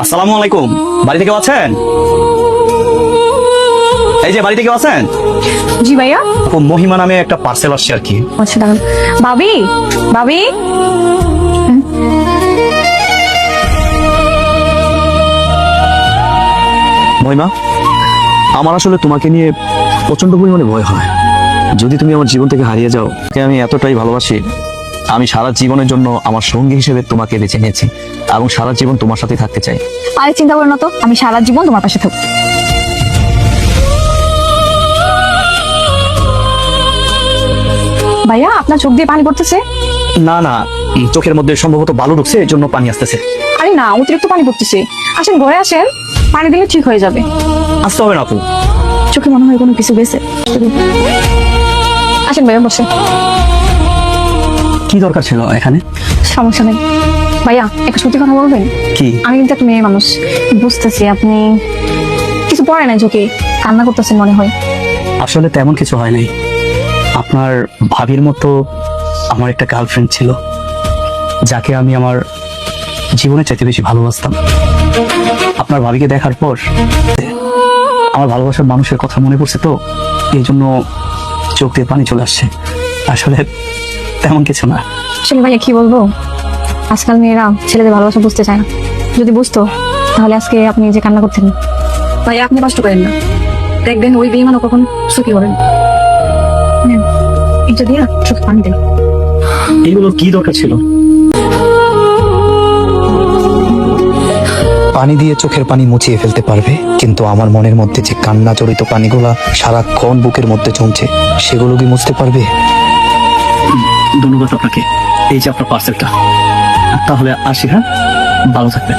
আসসালামু আলাইকুম। বাড়িতে কেউ আছেন? এই যে বাড়িতে কেউ আছেন? জি ভাইয়া। ও মহিমা নামে একটা পার্সেল আসছে আর কি। আচ্ছা দাঁড়ান। ভাবি, ভাবি। মহিমা, আমার আসলে তোমাকে নিয়ে প্রচন্ড পরিমাণে ভয় হয়। যদি তুমি আমার জীবন থেকে হারিয়ে যাও, আমি এতটাই ভালোবাসি, আমি সারা জীবনের জন্য আমার সঙ্গী হিসেবে তোমাকে বেছে নিয়েছি এবং সারা জীবন তোমার সাথে থাকতে চাই। আরে চিন্তা করো না তো, আমি সারা জীবন তোমার পাশে থাকবো। ভাইয়া, আপনার চোখ দিয়ে পানি পড়তেছে? না না, চোখের মধ্যে সম্ভবত বালু ঢুকছে, এর জন্য পানি আসতেছে। আরে না, অতিরিক্ত পানি পড়তেছে। আসেন ঘরে আসেন, পানি দিলে ঠিক হয়ে যাবে। আসতে হবে না আপু। চোখে মনে হয় কোনো কিছু গেছে। আসেন ভাইয়া, বসে। কি দরকার ছিল এখানে? সমস্যা নেই ভাইয়া, একটা সত্যি কথা বলবেন? কি? আমি কিন্তু একটা মেয়ে মানুষ, বুঝতেছি আপনি কিছু পড়ে না, চোখে কান্না করতেছেন মনে হয়। আসলে তেমন কিছু হয় নাই। আপনার ভাবির মতো আমার একটা গার্লফ্রেন্ড ছিল, যাকে আমি আমার জীবনের চাইতে বেশি ভালোবাসতাম। আপনার ভাবিকে দেখার পর আমার ভালোবাসার মানুষের কথা মনে পড়ছে, তো এই জন্য চোখ দিয়ে পানি চলে আসছে। আসলে তেমন কিছু না। আসলে ভাইয়া কি বলবো, আজকাল মেয়েরা ছেলেদের ভালোবাসা বুঝতে চায় না। যদি বুঝতো তাহলে আজকে আপনি যে কান্না করতেন। ভাইয়া আপনি কষ্ট করেন না, দেখবেন ওই বেইমানও কখন সুখী হবেন। নেন, এটা দিয়ে চোখে পানি দেন। এগুলো কি দরকার ছিল? পানি দিয়ে চোখের পানি মুছিয়ে ফেলতে পারবে, কিন্তু আমার মনের মধ্যে যে কান্না জড়িত পানিগুলা সারাক্ষণ বুকের মধ্যে জমছে, সেগুলো কি মুছতে পারবে? ধন্যবাদ আপনাকে। এই যে আপনার পার্সেলটা। তাহলে আসি, হ্যাঁ? ভালো থাকবেন।